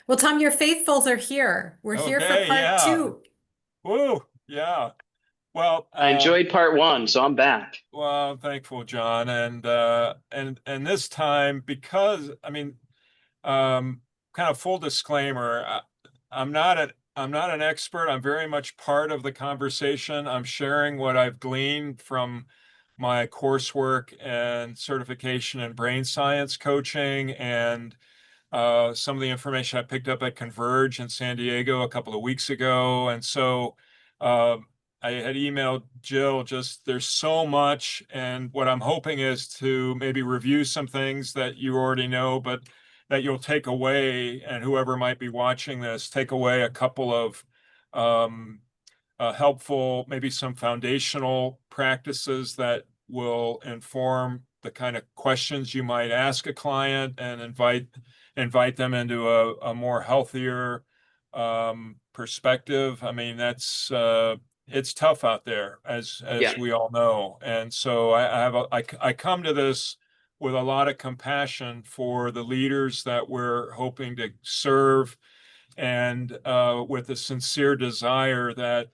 Well, Tom, your faithfuls are here. We're here for Okay, part yeah. two. Woo, yeah. Well, I enjoyed part one, so I'm back. well, I'm thankful, John, and this time because kind of full disclaimer, I'm not an expert. I'm very much part of the conversation. I'm sharing what I've gleaned from my coursework and certification in brain science coaching and some of the information I picked up at Converge in San Diego a couple of weeks ago. And so uh, I had emailed Jill, just there's so much. And what I'm hoping is to maybe review some things that you already know, but that you'll take away, and whoever might be watching this, take away a couple of um, helpful, maybe some foundational practices that will inform the kind of questions you might ask a client and invite them into a more healthier perspective. I mean, that's it's tough out there, Yeah. as we all know, and so I come to this with a lot of compassion for the leaders that we're hoping to serve and with a sincere desire that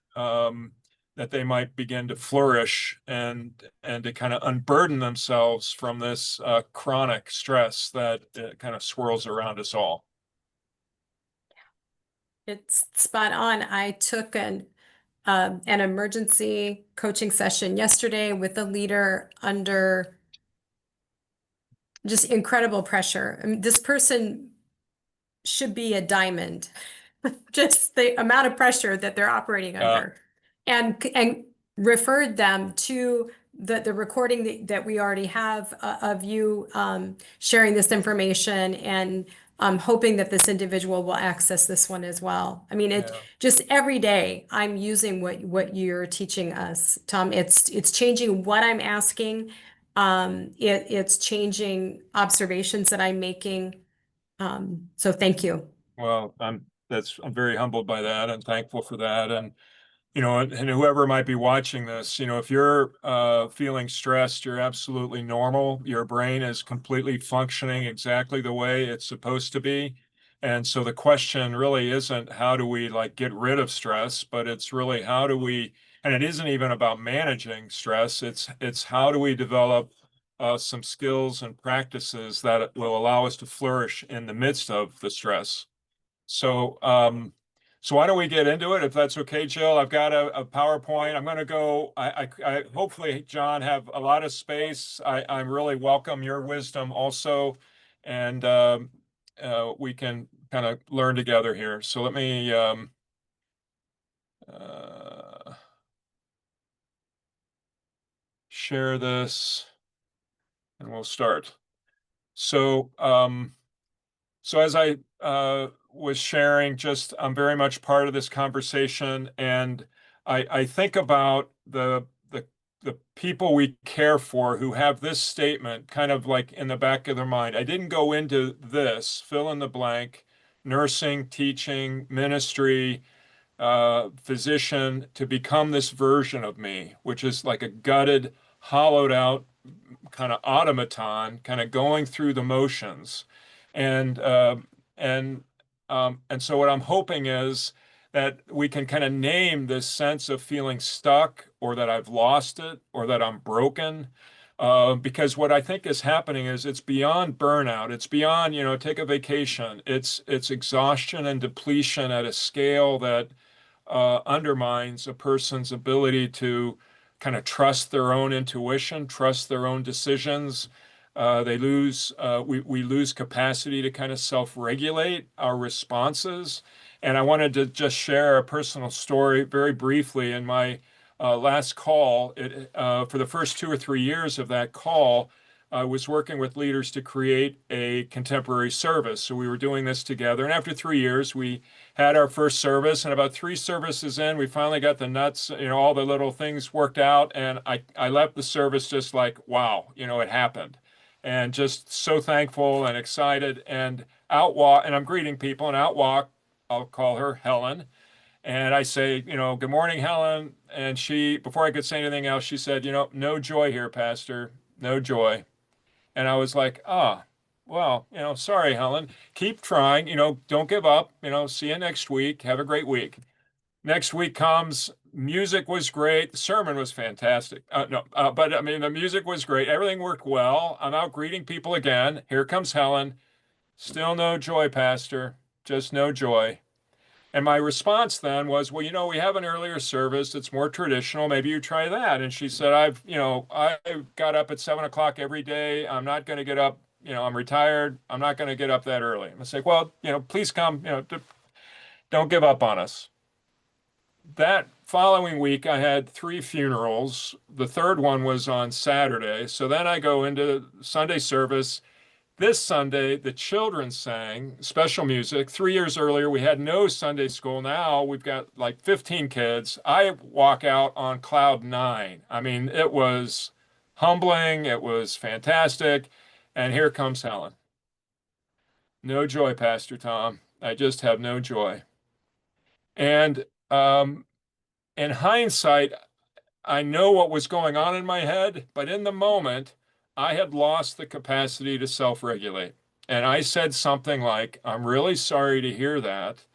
they might begin to flourish and to kind of unburden themselves from this chronic stress that kind of swirls around us all. It's spot on. I took an emergency coaching session yesterday with a leader under just incredible pressure. I mean, this person should be a diamond, just the amount of pressure that they're operating Uh, under, and referred them to the recording that we already have of you sharing this information and hoping that this individual will access this one as well. I mean, it yeah. just every day I'm using what you're teaching us, Tom. It's changing what I'm asking. It's changing observations that I'm making. So thank you. Well, I'm very humbled by that and thankful for that. And and whoever might be watching this, if you're feeling stressed, you're absolutely normal. Your brain is completely functioning exactly the way it's supposed to be. And so the question really isn't how do we like get rid of stress, but it's really how do we, and it isn't even about managing stress. It's how do we develop some skills and practices that will allow us to flourish in the midst of the stress. So, so why don't we get into it, if that's okay, Jill? I've got a PowerPoint. I'm going to go. I hopefully, John, have a lot of space. I really welcome your wisdom also, and we can kind of learn together here. So let me uh, share this, and we'll start. So, so as I was sharing, just I'm very much part of this conversation, and I think about the people we care for who have this statement kind of like in the back of their mind. I didn't go into this, fill in the blank, nursing, teaching, ministry, physician to become this version of me, which is like a gutted, hollowed out kind of automaton, kind of going through the motions. And and and so what I'm hoping is that we can kind of name this sense of feeling stuck or that I've lost it or that I'm broken. Because what I think is happening is it's beyond burnout. It's beyond, take a vacation. It's exhaustion and depletion at a scale that undermines a person's ability to kind of trust their own intuition, trust their own decisions. We lose capacity to kind of self-regulate our responses. And I wanted to just share a personal story very briefly. In my last call, for the first 2 or 3 years of that call, I was working with leaders to create a contemporary service. So we were doing this together. And after 3 years, we had our first service. And about 3 services in, we finally got the nuts, all the little things worked out. And I left the service just like, wow, it happened. And just so thankful and excited. And and I'm greeting people, and outwalk, I'll call her Helen. And I say, good morning, Helen. And before I could say anything else, she said, no joy here, Pastor, no joy. And I was like, ah. Well, sorry, Helen. Keep trying, don't give up, see you next week. Have a great week. Next week comes, music was great. The sermon was fantastic. No, but I mean, the music was great. Everything worked well. I'm out greeting people again. Here comes Helen. Still no joy, Pastor. Just no joy. And my response then was, well, we have an earlier service. It's more traditional. Maybe you try that. And she said, I got up at 7 o'clock every day. I'm not going to get up. I'm retired. I'm not going to get up that early. I say, well, please come, don't give up on us. That following week, I had 3 funerals. The third one was on Saturday. So then I go into Sunday service. This Sunday, the children sang special music. 3 years earlier, we had no Sunday school. Now we've got like 15 kids. I walk out on cloud nine. I mean, it was humbling. It was fantastic. And here comes Helen. No joy, Pastor Tom. I just have no joy. And in hindsight, I know what was going on in my head, but in the moment, I had lost the capacity to self-regulate. And I said something like, I'm really sorry to hear that.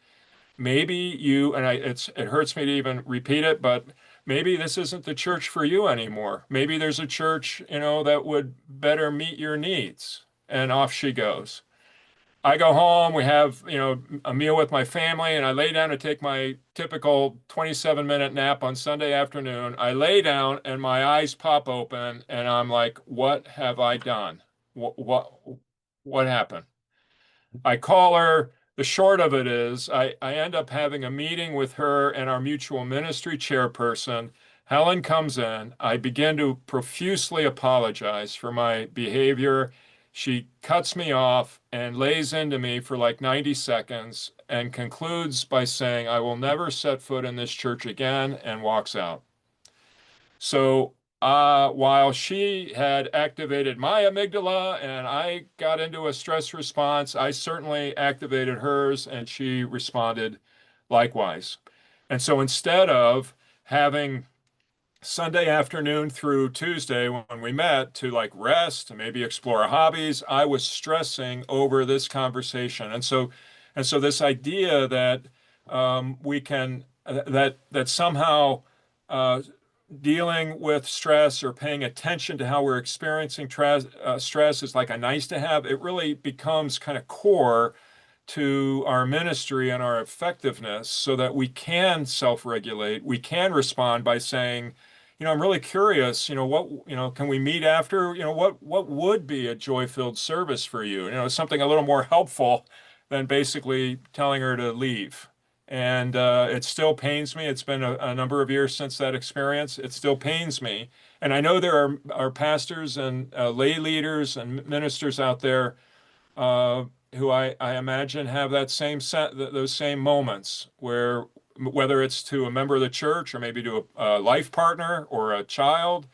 Maybe you, and it hurts me to even repeat it, but maybe this isn't the church for you anymore. Maybe there's a church, that would better meet your needs. And off she goes. I go home, we have, a meal with my family, and I lay down to take my typical 27-minute nap on Sunday afternoon. I lay down and my eyes pop open and I'm like, what have I done? What happened? I call her. The short of it is I end up having a meeting with her and our mutual ministry chairperson. Helen comes in. I begin to profusely apologize for my behavior. She cuts me off and lays into me for like 90 seconds and concludes by saying, I will never set foot in this church again, and walks out. So while she had activated my amygdala and I got into a stress response, I certainly activated hers and she responded likewise. And so instead of having Sunday afternoon through Tuesday when we met to like rest and maybe explore hobbies, I was stressing over this conversation. And so this idea that we can that somehow dealing with stress or paying attention to how we're experiencing stress is like a nice to have. It really becomes kind of core to our ministry and our effectiveness so that we can self-regulate. We can respond by saying, I'm really curious, what, can we meet after, what would be a joy-filled service for you? Something a little more helpful than basically telling her to leave. And it still pains me. It's been a number of years since that experience. It still pains me. And I know there are pastors and lay leaders and ministers out there who I imagine have that same those same moments where whether it's to a member of the church or maybe to a life partner or a child,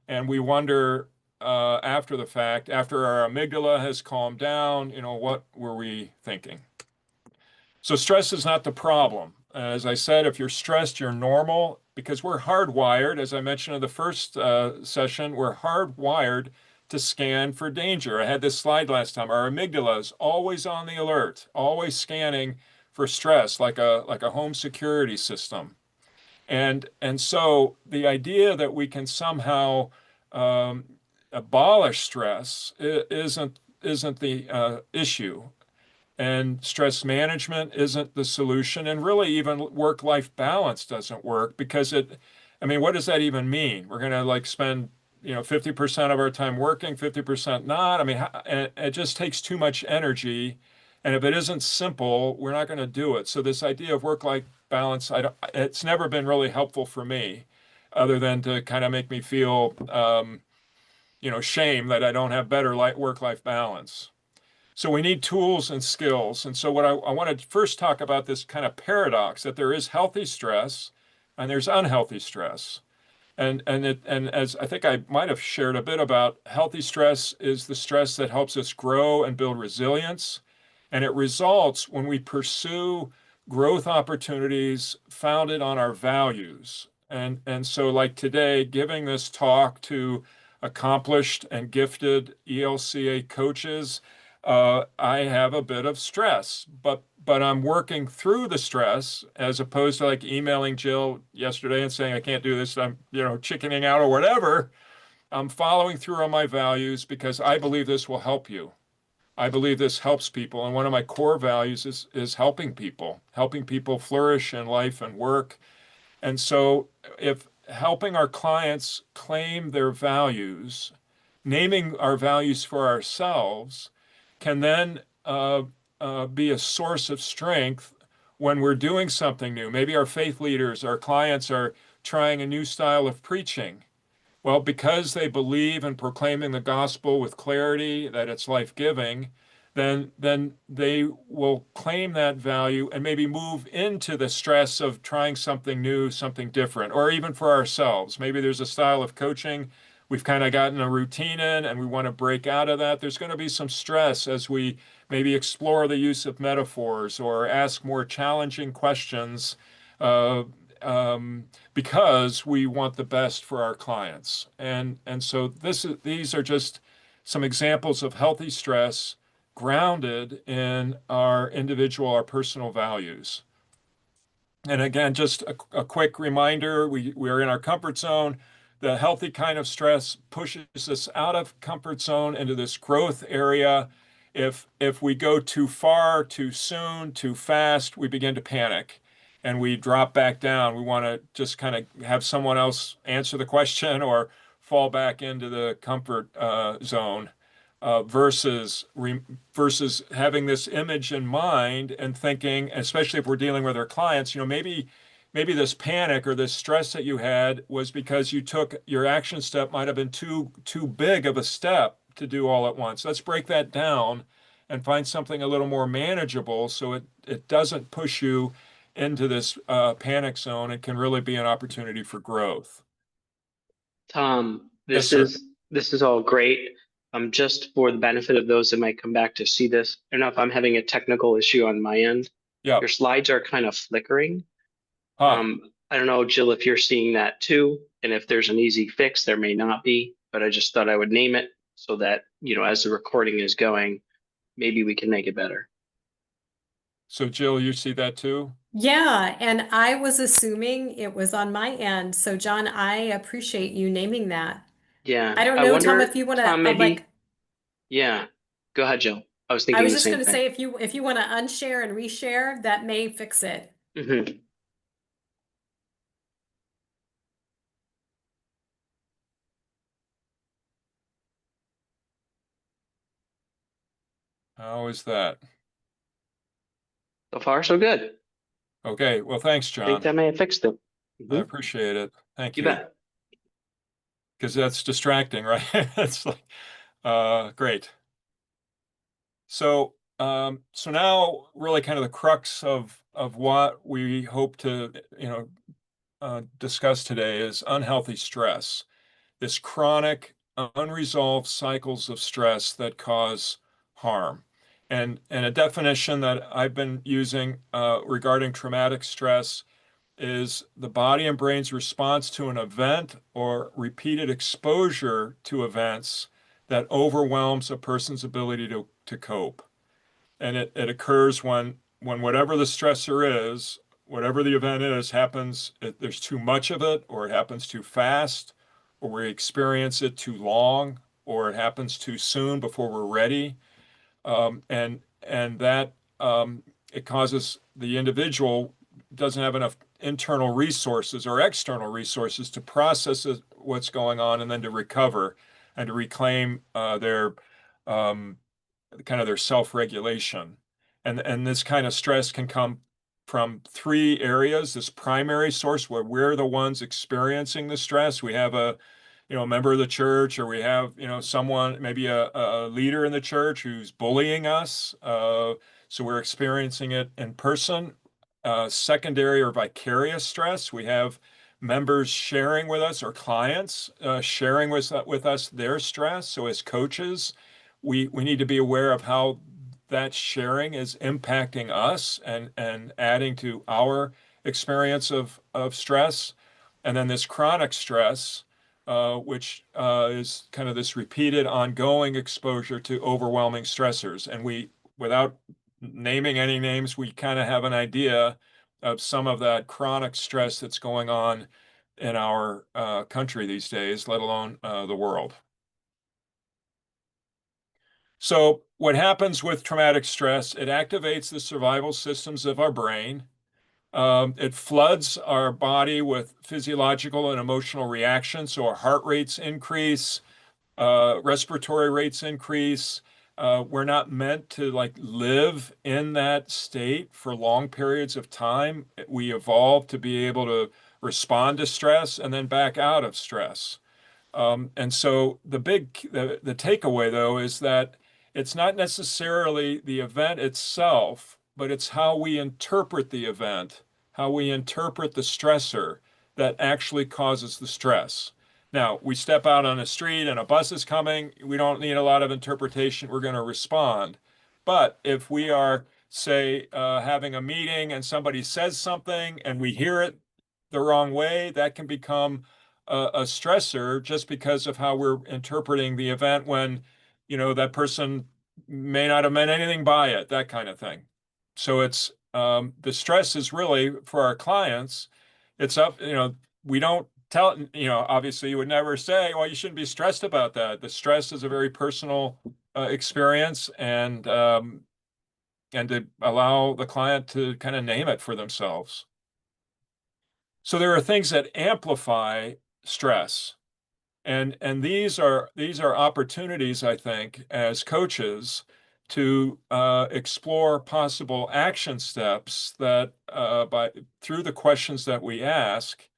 and we wonder after the fact, after our amygdala has calmed down, what were we thinking? So stress is not the problem. As I said, if you're stressed, you're normal because we're hardwired. As I mentioned in the first session, we're hardwired to scan for danger. I had this slide last time. Our amygdala is always on the alert, always scanning for stress, like a home security system. And so the idea that we can somehow abolish stress isn't the issue. And stress management isn't the solution. And really, even work-life balance doesn't work because what does that even mean? We're going to like spend, 50% of our time working, 50% not. And it just takes too much energy. And if it isn't simple, we're not going to do it. So this idea of work-life balance, it's never been really helpful for me, other than to kind of make me feel, shame that I don't have better work-life balance. So we need tools and skills. And so what I want to first talk about this kind of paradox that there is healthy stress and there's unhealthy stress. And as I think I might have shared a bit about, healthy stress is the stress that helps us grow and build resilience. And it results when we pursue growth opportunities founded on our values. And so like today, giving this talk to accomplished and gifted ELCA coaches, I have a bit of stress, but I'm working through the stress as opposed to like emailing Jill yesterday and saying I can't do this. I'm, chickening out or whatever. I'm following through on my values because I believe this will help you. I believe this helps people. And one of my core values is helping people flourish in life and work. And so if helping our clients claim their values, naming our values for ourselves can then be a source of strength when we're doing something new. Maybe our faith leaders, our clients are trying a new style of preaching. Well, because they believe in proclaiming the gospel with clarity that it's life-giving, then they will claim that value and maybe move into the stress of trying something new, something different, or even for ourselves. Maybe there's a style of coaching we've kind of gotten a routine in and we want to break out of that. There's going to be some stress as we maybe explore the use of metaphors or ask more challenging questions. Uh, um, because we want the best for our clients. And so these are just some examples of healthy stress grounded in our individual, our personal values. And again, just a quick reminder, we are in our comfort zone. The healthy kind of stress pushes us out of comfort zone into this growth area. If we go too far, too soon, too fast, we begin to panic and we drop back down. We want to just kind of have someone else answer the question or fall back into the comfort zone versus having this image in mind and thinking, especially if we're dealing with our clients, maybe this panic or this stress that you had was because you took your action step might have been too big of a step to do all at once. Let's break that down and find something a little more manageable so it doesn't push you into this panic zone. It can really be an opportunity for growth. Tom, Yes, this sir. is all great. Just for the benefit of those that might come back to see this, I don't know if I'm having a technical issue on my end. Yeah. Your slides are kind of flickering. Huh. I don't know, Jill, if you're seeing that too, and if there's an easy fix, there may not be, but I just thought I would name it so that, as the recording is going, maybe we can make it better. So Jill, you see that too? Yeah, and I was assuming it was on my end. So John, I appreciate you naming that. Yeah, I don't I know, Tom, wonder, if you want Tom, to maybe, yeah, go ahead, Jill. I was I thinking was the just same going to thing. say if you want to unshare and reshare, that may fix it. Hmm. How is that? So far, so good. Okay. Well, thanks, I think John. that may have fixed it. I Hmm. appreciate it. Thank You you. bet. Because that's distracting, right? It's like, great. So now really kind of the crux of what we hope to, discuss today is unhealthy stress, this chronic, unresolved cycles of stress that cause harm. And a definition that I've been using regarding traumatic stress is the body and brain's response to an event or repeated exposure to events that overwhelms a person's ability to cope. And it occurs when whatever the stressor is, whatever the event is, happens, there's too much of it, or it happens too fast, or we experience it too long, or it happens too soon before we're ready. And that it causes the individual doesn't have enough internal resources or external resources to process what's going on and then to recover and to reclaim their um, kind of their self-regulation. And this kind of stress can come from three areas. This primary source where we're the ones experiencing the stress. We have a member of the church, or we have, someone, maybe a leader in the church who's bullying us. So we're experiencing it in person. Secondary or vicarious stress. We have members sharing with us, or clients sharing with us their stress. So as coaches, we need to be aware of how that sharing is impacting us and adding to our experience of stress. And then this chronic stress, which is kind of this repeated ongoing exposure to overwhelming stressors. And without naming any names, we kind of have an idea of some of that chronic stress that's going on in our country these days, let alone the world. So what happens with traumatic stress, it activates the survival systems of our brain. It floods our body with physiological and emotional reactions. So our heart rates increase, respiratory rates increase. We're not meant to like live in that state for long periods of time. We evolved to be able to respond to stress and then back out of stress. And so the takeaway though is that it's not necessarily the event itself, but it's how we interpret the event, how we interpret the stressor that actually causes the stress. Now, we step out on a street and a bus is coming, we don't need a lot of interpretation, we're going to respond. But if we are, say, having a meeting and somebody says something and we hear it the wrong way, that can become a stressor just because of how we're interpreting the event when, that person may not have meant anything by it, that kind of thing. So it's the stress is really for our clients. It's up, we don't tell, obviously you would never say, well, you shouldn't be stressed about that. The stress is a very personal experience and to allow the client to kind of name it for themselves. So there are things that amplify stress. And these are opportunities, I think, as coaches to explore possible action steps that through the questions that we ask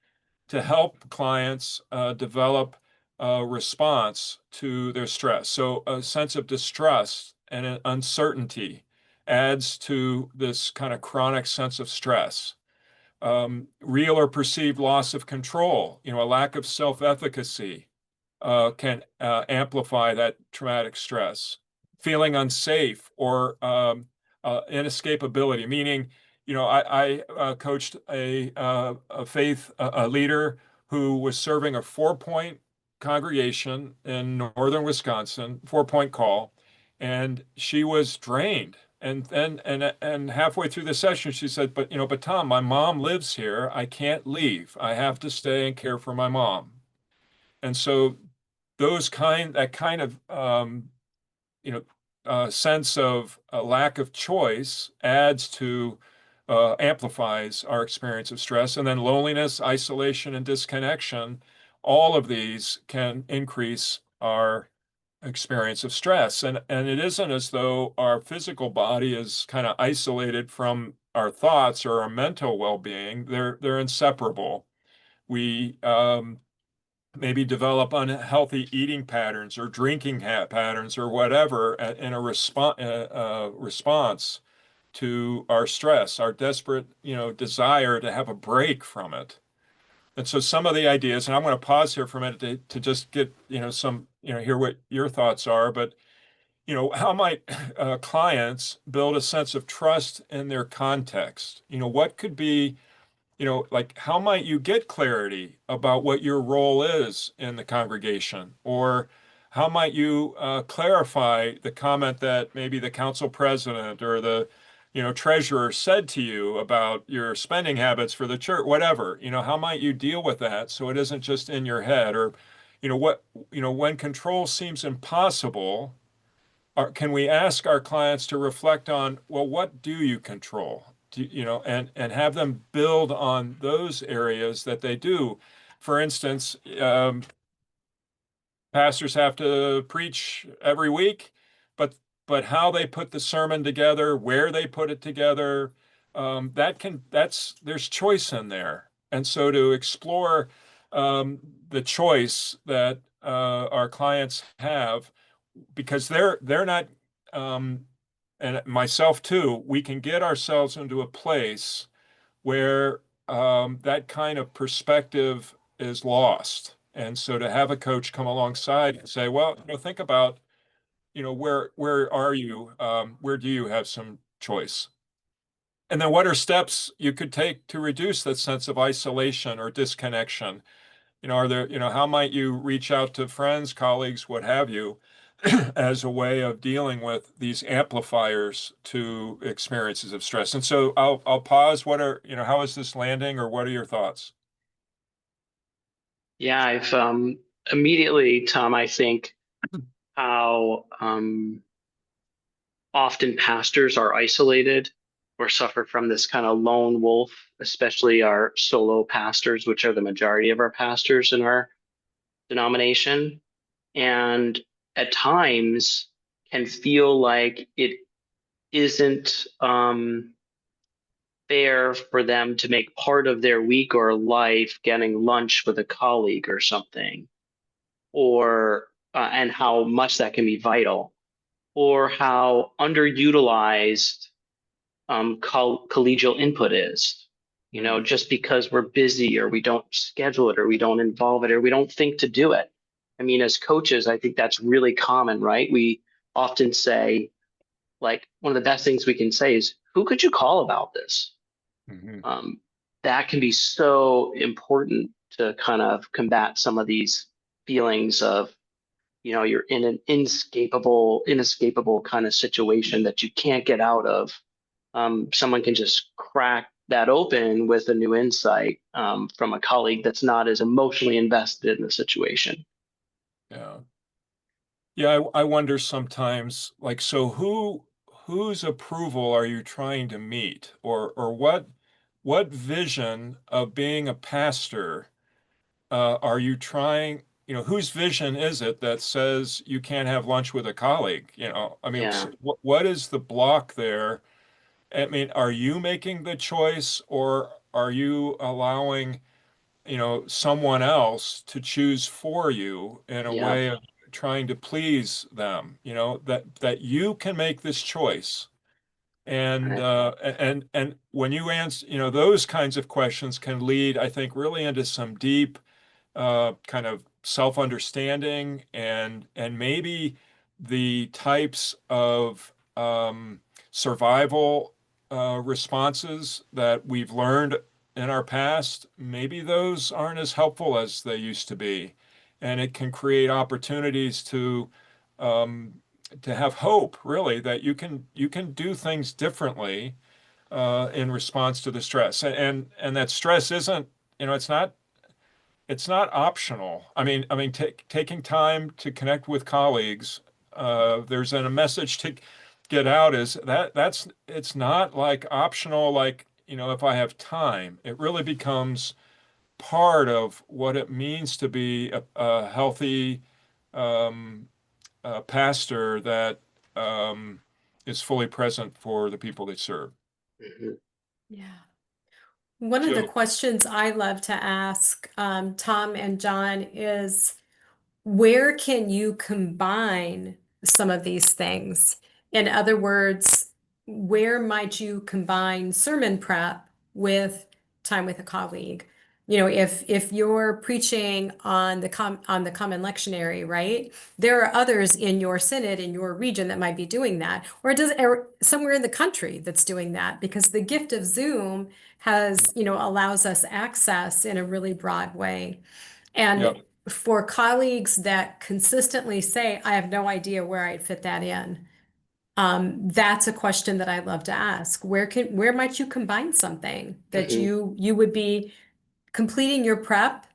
to help clients develop a response to their stress. So a sense of distrust and an uncertainty adds to this kind of chronic sense of stress. Real or perceived loss of control, a lack of self-efficacy can amplify that traumatic stress. Feeling unsafe or inescapability, meaning, I coached a faith leader who was serving a 4-point congregation in northern Wisconsin, 4-point call, and she was drained. And halfway through the session, she said, but Tom, my mom lives here. I can't leave. I have to stay and care for my mom. And so that kind of sense of a lack of choice adds to amplifies our experience of stress. And then loneliness, isolation, and disconnection, all of these can increase our experience of stress. And it isn't as though our physical body is kind of isolated from our thoughts or our mental well-being. They're inseparable. We maybe develop unhealthy eating patterns or drinking patterns or whatever in a response to our stress, our desperate, desire to have a break from it. And so some of the ideas, and I'm going to pause here for a minute to just get, some, hear what your thoughts are, but, how might clients build a sense of trust in their context? What could be like how might you get clarity about what your role is in the congregation? Or how might you clarify the comment that maybe the council president or the, treasurer said to you about your spending habits for the church, whatever, how might you deal with that so it isn't just in your head? Or, when control seems impossible, can we ask our clients to reflect on, well, what do you control? And have them build on those areas that they do. For instance, pastors have to preach every week, but how they put the sermon together, where they put it together, there's choice in there. And so to explore the choice that our clients have, because they're not and myself too, we can get ourselves into a place where that kind of perspective is lost. And so to have a coach come alongside and say, well, think about, where are you? Where do you have some choice? And then what are steps you could take to reduce that sense of isolation or disconnection? are there, how might you reach out to friends, colleagues, what have you, as a way of dealing with these amplifiers to experiences of stress? And so I'll pause. How is this landing, or what are your thoughts? Yeah, I've immediately, Tom, I think how often pastors are isolated or suffer from this kind of lone wolf, especially our solo pastors, which are the majority of our pastors in our denomination. And at times can feel like it isn't fair for them to make part of their week or life getting lunch with a colleague or something, or and how much that can be vital, or how underutilized collegial input is. Mm. Just because we're busy or we don't schedule it or we don't involve it or we don't think to do it. I mean, as coaches, I think that's really common, right? We often say, like, one of the best things we can say is, who could you call about this? Mhm. That can be so important to kind of combat some of these feelings of, you're in an inescapable kind of situation that you can't get out of. Someone can just crack that open with a new insight from a colleague that's not as emotionally invested in the situation. Yeah. Yeah, I wonder sometimes, like, so whose approval are you trying to meet? Or what vision of being a pastor are you trying, whose vision is it that says you can't have lunch with a colleague? I mean, Yeah, what is the block there? I mean, are you making the choice, or are you allowing, someone else to choose for you in a yeah, way of trying to please them, that you can make this choice? And right. when you answer, those kinds of questions can lead, I think, really into some deep kind of self-understanding, and maybe the types of survival responses that we've learned in our past, maybe those aren't as helpful as they used to be. And it can create opportunities um, to have hope, really, that you can do things differently in response to the stress. And that stress isn't, it's not optional. I mean, taking time to connect with colleagues. There's a message to get out is that's it's not like optional. Like, if I have time, it really becomes part of what it means to be a healthy pastor that is fully present for the people they serve. Mhm. Yeah. One of the So, questions I love to ask Tom and John is, where can you combine some of these things? In other words, where might you combine sermon prep with time with a colleague? If you're preaching on the common lectionary, right? There are others in your synod in your region that might be doing that, or somewhere in the country that's doing that, because the gift of Zoom allows us access in a really broad way. yeah, And for colleagues that consistently say, I have no idea where I'd fit that in, that's a question that I love to ask. Where might you combine something that Mhm. you would be completing your prep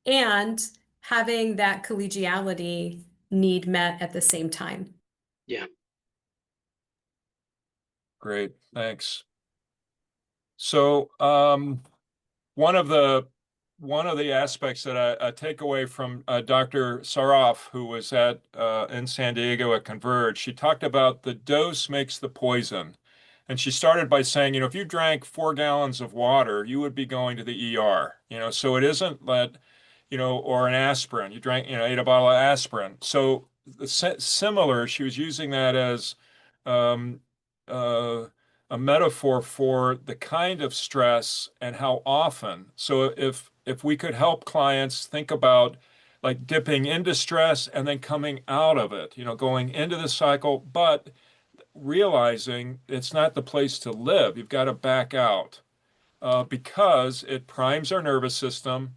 and having that collegiality need met at the same time? Yeah. great, thanks. So, one of the aspects that I take away from Dr. Saroff, who was in San Diego at Converge, she talked about the dose makes the poison. And she started by saying, if you drank 4 gallons of water, you would be going to the ER. So it isn't that, or an aspirin. You drank, ate a bottle of aspirin. So similar, she was using that as um, uh, a metaphor for the kind of stress and how often. So if we could help clients think about like dipping into stress and then coming out of it, going into the cycle, but realizing it's not the place to live. You've got to back out because it primes our nervous system.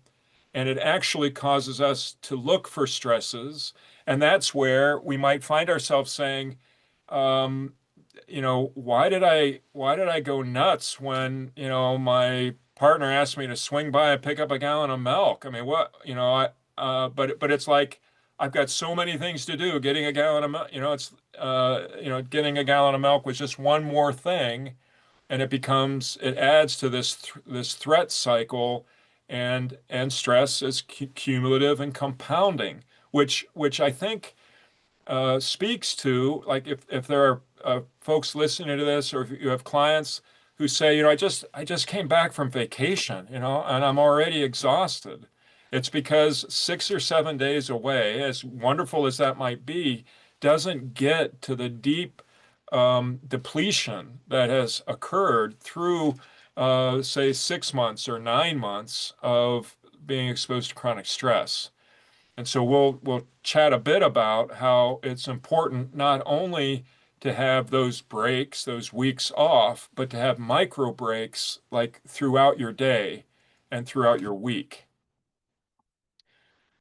and it actually causes us to look for stresses. And that's where we might find ourselves saying, um, why did I go nuts when, my partner asked me to swing by and pick up a gallon of milk? I mean, what, but it's like I've got so many things to do. Getting a gallon of milk, getting a gallon of milk was just one more thing, and it adds to this threat cycle, and stress is cumulative and compounding, which I think speaks to, like, if there are folks listening to this, or if you have clients who say, I just came back from vacation, and I'm already exhausted. It's because 6 or 7 days away, as wonderful as that might be, doesn't get to the deep depletion that has occurred through, say, 6 months or 9 months of being exposed to chronic stress. And so we'll chat a bit about how it's important not only to have those breaks, those weeks off, but to have micro breaks like throughout your day and throughout your week.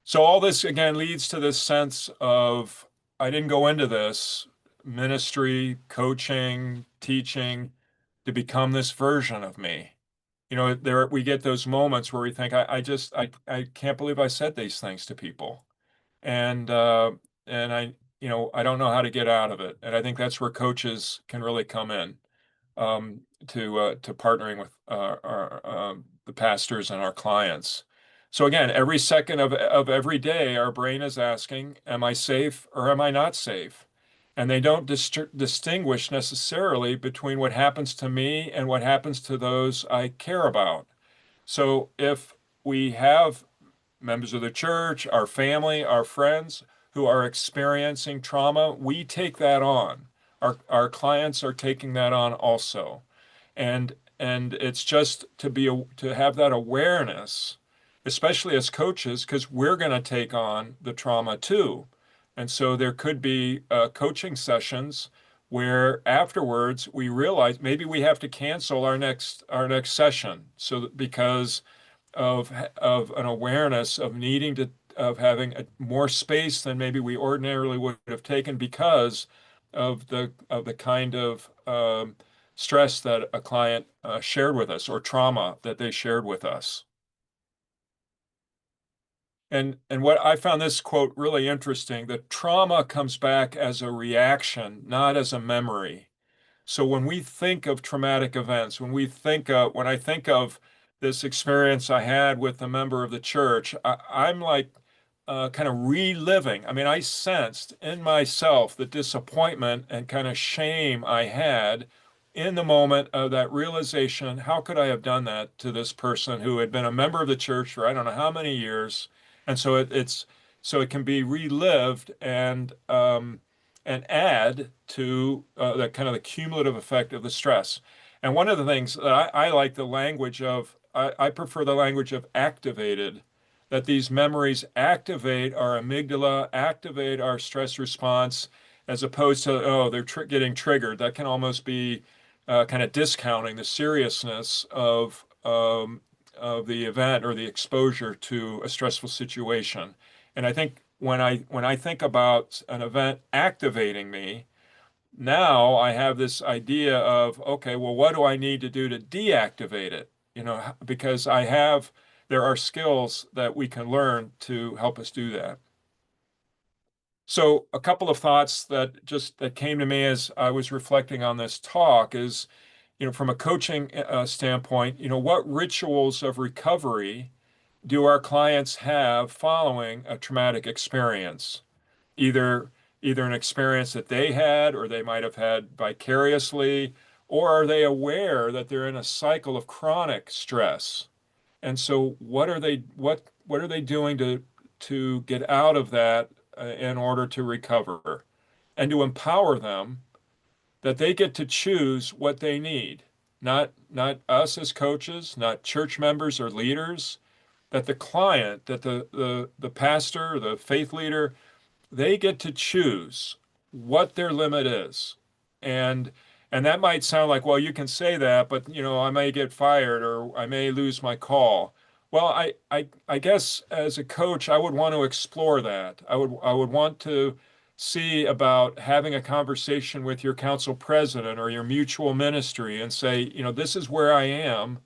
So all this again leads to this sense of, I didn't go into this ministry, coaching, teaching to become this version of me. There we get those moments where we think, I can't believe I said these things to people. And I don't know how to get out of it. And I think that's where coaches can really come in, to partnering with the pastors and our clients. So again, every second of every day, our brain is asking, am I safe or am I not safe? And they don't distinguish necessarily between what happens to me and what happens to those I care about. So if we have members of the church, our family, our friends who are experiencing trauma, we take that on. Our clients are taking that on also. And it's just to have that awareness, especially as coaches, because we're going to take on the trauma too. And so there could be coaching sessions where afterwards we realize maybe we have to cancel our next session, because of an awareness of needing of having more space than maybe we ordinarily would have taken, because of the kind of stress that a client shared with us, or trauma that they shared with us. And what I found this quote really interesting, that trauma comes back as a reaction, not as a memory. So when we think of traumatic events, when I think of this experience I had with a member of the church, I'm like kind of reliving. I mean, I sensed in myself the disappointment and kind of shame I had in the moment of that realization. How could I have done that to this person who had been a member of the church for I don't know how many years? And so it can be relived, and add to the kind of the cumulative effect of the stress. And one of the things that I like the language of, I prefer the language of activated, that these memories activate our amygdala, activate our stress response, as opposed to, oh, they're getting triggered. That can almost be kind of discounting the seriousness of the event or the exposure to a stressful situation. And I think when I think about an event activating me, now I have this idea of, okay, well, what do I need to do to deactivate it? Because there are skills that we can learn to help us do that. So a couple of thoughts that came to me as I was reflecting on this talk is, from a coaching standpoint, what rituals of recovery do our clients have following a traumatic experience? Either an experience that they had, or they might have had vicariously, or are they aware that they're in a cycle of chronic stress? And so what are they doing to get out of that in order to recover, and to empower them that they get to choose what they need, not us as coaches, not church members or leaders, that the client, that the pastor, the faith leader, they get to choose what their limit is. And and that might sound like, well, you can say that, but I may get fired, or I may lose my call. Well, I guess as a coach, I would want to explore that. I would want to see about having a conversation with your council president or your mutual ministry and say, this is where I am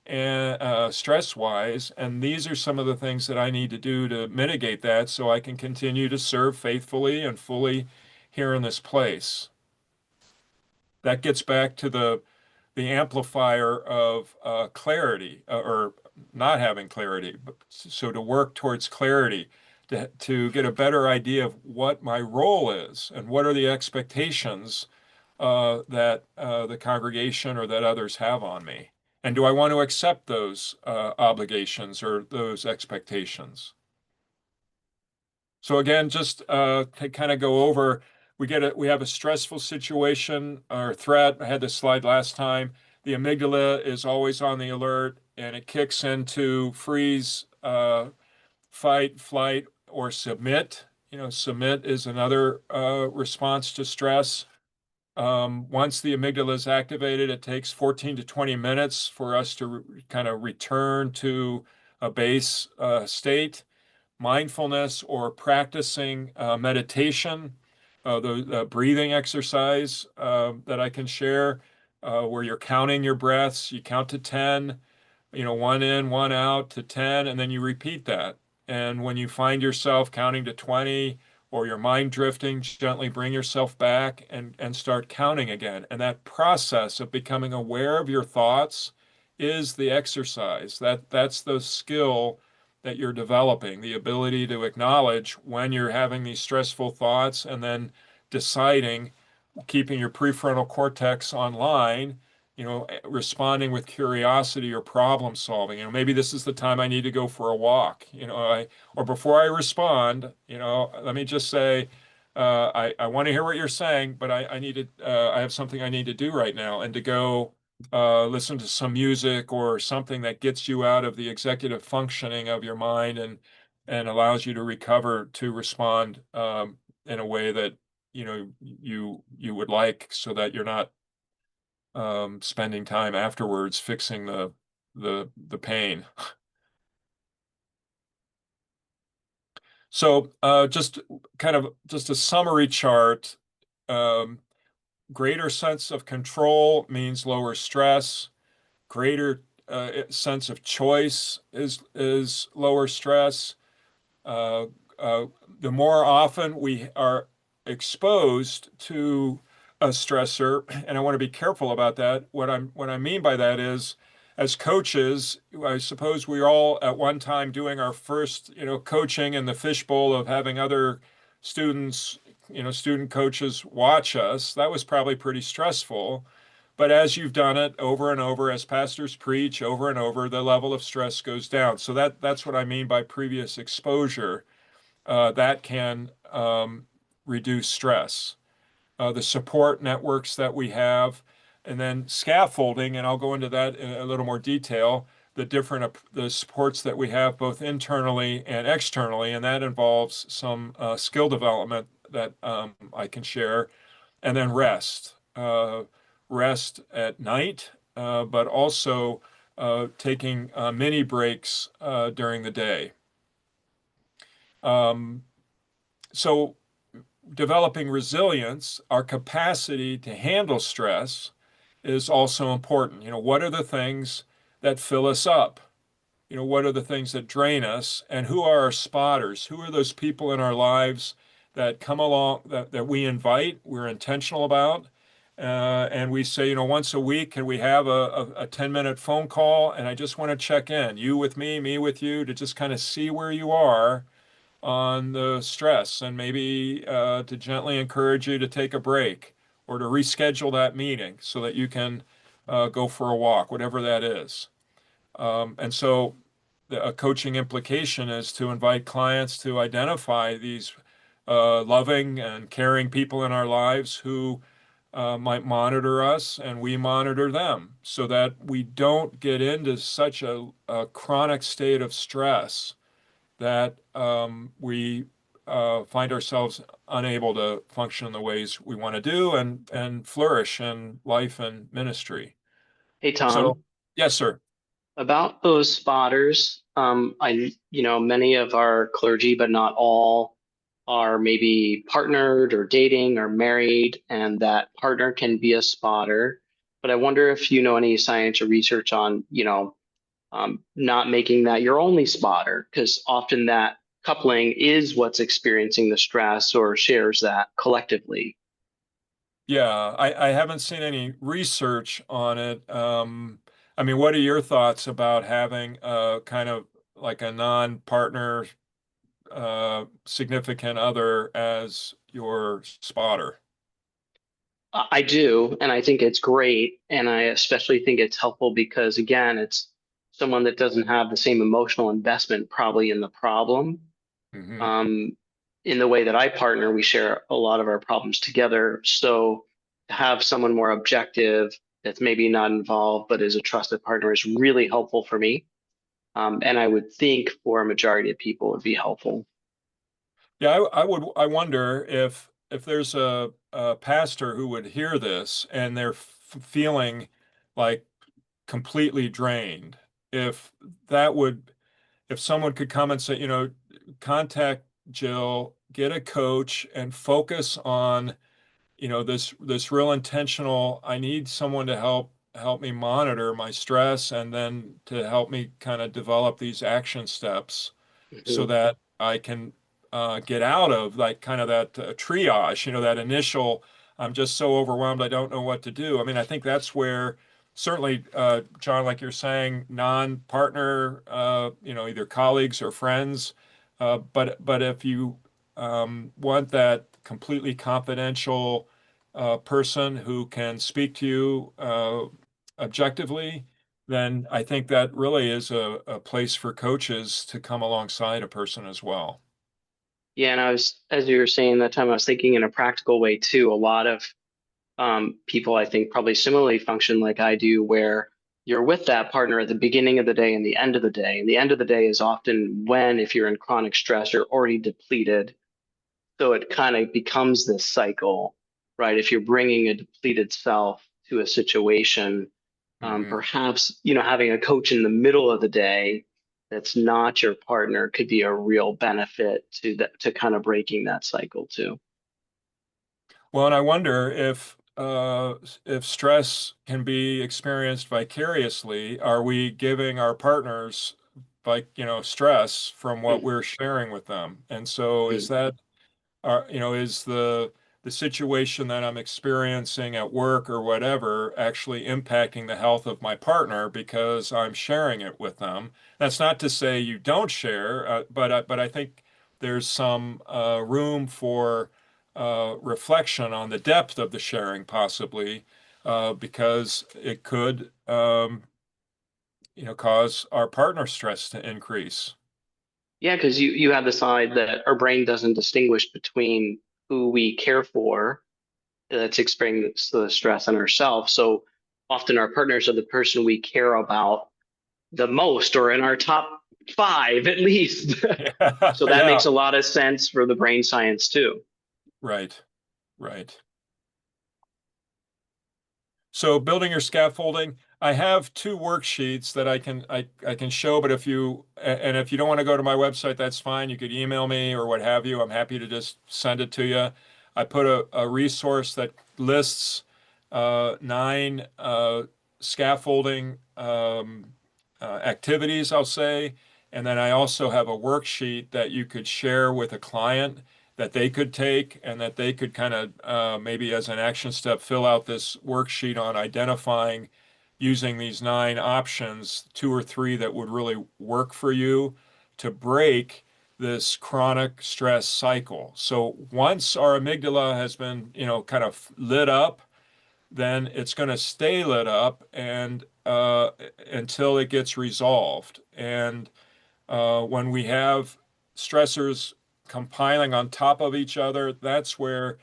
and stress wise, and these are some of the things that I need to do to mitigate that so I can continue to serve faithfully and fully here in this place. That gets back to the amplifier of clarity or not having clarity. So to work towards clarity, to get a better idea of what my role is and what are the expectations that the congregation or that others have on me. And do I want to accept those obligations or those expectations? So again, just to kind of go over, we have a stressful situation or threat. I had this slide last time. The amygdala is always on the alert and it kicks into freeze, fight, flight, or submit. Submit is another response to stress. Once the amygdala is activated, it takes 14 to 20 minutes for us to kind of return to a base state. Mindfulness or practicing meditation, the breathing exercise that I can share, where you're counting your breaths. You count to 10, one in, one out to 10, and then you repeat that. And when you find yourself counting to 20 or your mind drifting, gently bring yourself back and start counting again. And that process of becoming aware of your thoughts is the exercise. That's the skill that you're developing, the ability to acknowledge when you're having these stressful thoughts and then deciding, keeping your prefrontal cortex online, responding with curiosity or problem solving. Maybe this is the time I need to go for a walk, or before I respond, let me just say, I want to hear what you're saying, but I have something I need to do right now, and to go listen to some music or something that gets you out of the executive functioning of your mind and allows you to recover to respond in a way that you would like, so that you're not spending time afterwards fixing the pain. So just a summary chart. Greater sense of control means lower stress. Greater sense of choice is lower stress. Uh, the more often we are exposed to a stressor, and I want to be careful about that. What I mean by that is, as coaches, I suppose we all at one time doing our first, coaching in the fishbowl of having other students, student coaches watch us. That was probably pretty stressful. But as you've done it over and over, as pastors preach over and over, the level of stress goes down. So that's what I mean by previous exposure. That can reduce stress. The support networks that we have, and then scaffolding, and I'll go into that in a little more detail, the supports that we have both internally and externally, and that involves some skill development that I can share, and then rest. Rest at night, but also taking mini breaks during the day. So developing resilience, our capacity to handle stress, is also important. What are the things that fill us up? What are the things that drain us? And who are our spotters? Who are those people in our lives that come along, that we invite, we're intentional about? And we say, once a week, can we have a 10-minute phone call? And I just want to check in, you with me with you, to just kind of see where you are on the stress, and maybe to gently encourage you to take a break or to reschedule that meeting so that you can go for a walk, whatever that is. And so a coaching implication is to invite clients to identify these loving and caring people in our lives who might monitor us and we monitor them, so that we don't get into such a chronic state of stress that we find ourselves unable to function in the ways we want to do and flourish in life and ministry. Hey, Tom, So, yes, sir. about those spotters, Many of our clergy, but not all, are maybe partnered or dating or married, and that partner can be a spotter. But I wonder if you know any science or research on, not making that your only spotter, because often that coupling is what's experiencing the stress or shares that collectively. Yeah, I haven't seen any research on it. I mean, what are your thoughts about having a kind of like a non-partner significant other as your spotter? I do, and I think it's great. And I especially think it's helpful because, again, it's someone that doesn't have the same emotional investment probably in the problem. Hmm. Um, in the way that I partner, we share a lot of our problems together. So to have someone more objective that's maybe not involved but is a trusted partner is really helpful for me. And I would think for a majority of people it would be helpful. Yeah, I wonder if there's a pastor who would hear this and they're feeling like completely drained. If that would, if someone could come and say, contact Jill, get a coach, and focus on this real intentional, I need someone to help me monitor my stress and then to help me kind of develop these action steps so Mhm. that I can get out of like kind of that triage, that initial, I'm just so overwhelmed, I don't know what to do. I mean, I think that's where certainly, John, like you're saying, non-partner, either colleagues or friends, but if you want that completely confidential person who can speak to you objectively, then I think that really is a place for coaches to come alongside a person as well. Yeah, and as you were saying that time, I was thinking in a practical way too. A lot of people, I think, probably similarly function like I do, where you're with that partner at the beginning of the day and the end of the day. And the end of the day is often when, if you're in chronic stress, you're already depleted. So it kind of becomes this cycle, right? If you're bringing a depleted self to a situation, Hmm. perhaps, having a coach in the middle of the day that's not your partner could be a real benefit to that, to kind of breaking that cycle too. Well, and I wonder if stress can be experienced vicariously, are we giving our partners like, stress from what Mhm. we're sharing with them? And so is Mhm. that is the situation that I'm experiencing at work or whatever actually impacting the health of my partner because I'm sharing it with them? That's not to say you don't share, but I think there's some room for reflection on the depth of the sharing, possibly, because it could, cause our partner stress to increase. Yeah, because you have the side that our brain doesn't distinguish between who we care for that's experiencing the stress on ourselves. So often our partners are the person we care about the most, or in our top five at least. Yeah, So that yeah, makes a lot of sense for the brain science too. right, right. So building your scaffolding, I have two worksheets that I can show, but and if you don't want to go to my website, that's fine. You could email me or what have you. I'm happy to just send it to you. I put a resource that lists nine scaffolding activities, I'll say, and then I also have a worksheet that you could share with a client that they could take and that they could kind of maybe as an action step fill out this worksheet on identifying using these nine options, two or three that would really work for you to break this chronic stress cycle. So once our amygdala has been, kind of lit up, then it's going to stay lit up and until it gets resolved. And when we have stressors compiling on top of each other, that's where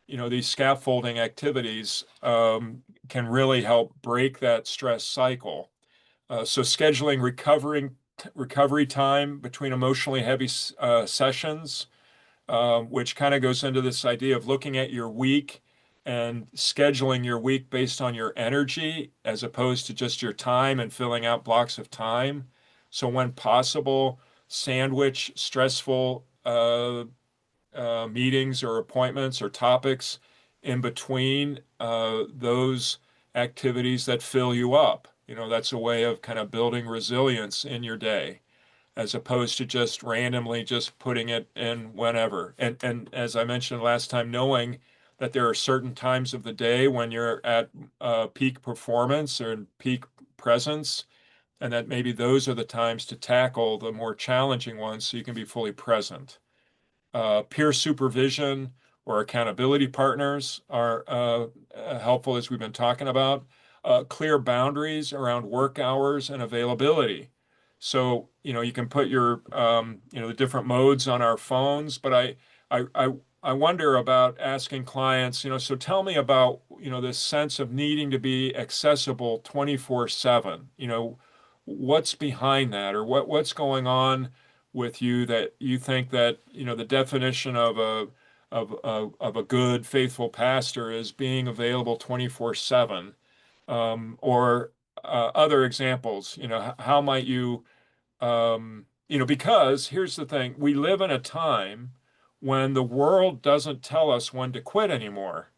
these scaffolding activities can really help break that stress cycle. So scheduling recovery time between emotionally heavy sessions, which kind of goes into this idea of looking at your week and scheduling your week based on your energy as opposed to just your time and filling out blocks of time. So when possible, sandwich stressful meetings or appointments or topics in between those activities that fill you up. That's a way of kind of building resilience in your day, as opposed to just randomly just putting it in whenever. And as I mentioned last time, knowing that there are certain times of the day when you're at peak performance or peak presence, and that maybe those are the times to tackle the more challenging ones so you can be fully present. Peer supervision or accountability partners are helpful, as we've been talking about. Clear boundaries around work hours and availability. So, you can put your, the different modes on our phones, but I wonder about asking clients, so tell me about, this sense of needing to be accessible 24/7. What's behind that, or what's going on with you that you think that, the definition of a good, faithful pastor is being available 24/7, or other examples. How might you, because here's the thing, we live in a time when the world doesn't tell us when to quit anymore.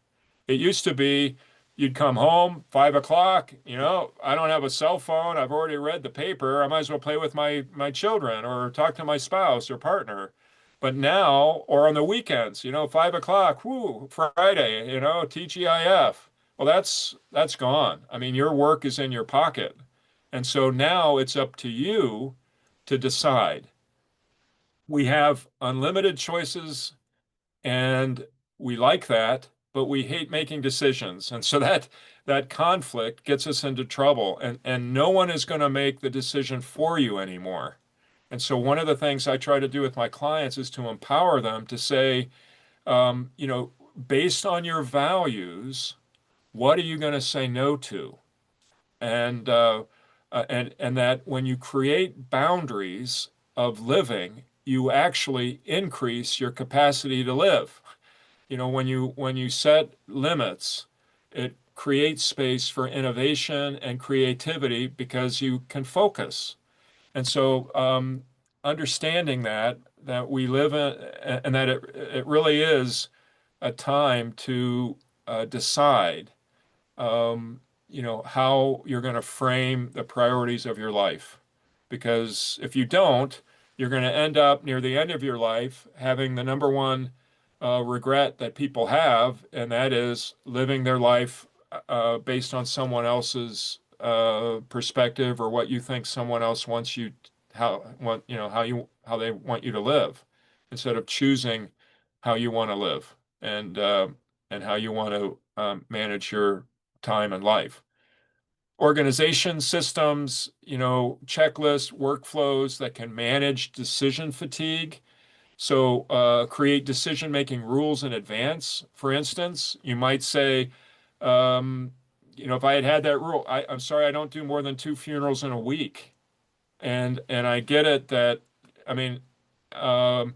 It used to be you'd come home 5 o'clock, I don't have a cell phone. I've already read the paper. I might as well play with my children or talk to my spouse or partner. But now, or on the weekends, 5 o'clock, whoo, Friday, TGIF. Well, that's gone. I mean, your work is in your pocket. And so now it's up to you to decide. We have unlimited choices, and we like that, but we hate making decisions. And so that conflict gets us into trouble, and no one is going to make the decision for you anymore. And so one of the things I try to do with my clients is to empower them to say, based on your values, what are you going to say no to? And and that when you create boundaries of living, you actually increase your capacity to live. When you set limits, it creates space for innovation and creativity because you can focus. And so, understanding that we live in, and that it really is a time to decide, um, how you're going to frame the priorities of your life. Because if you don't, you're going to end up near the end of your life having the number one regret that people have, and that is living their life based on someone else's perspective, or what you think someone else wants you how they want you to live, instead of choosing how you want to live, and how you want to manage your time and life. Organization systems, checklists, workflows that can manage decision fatigue. So create decision-making rules in advance. For instance, you might say, if I had that rule, I'm sorry, I don't do more than 2 funerals in a week. And I get it that, I mean, um,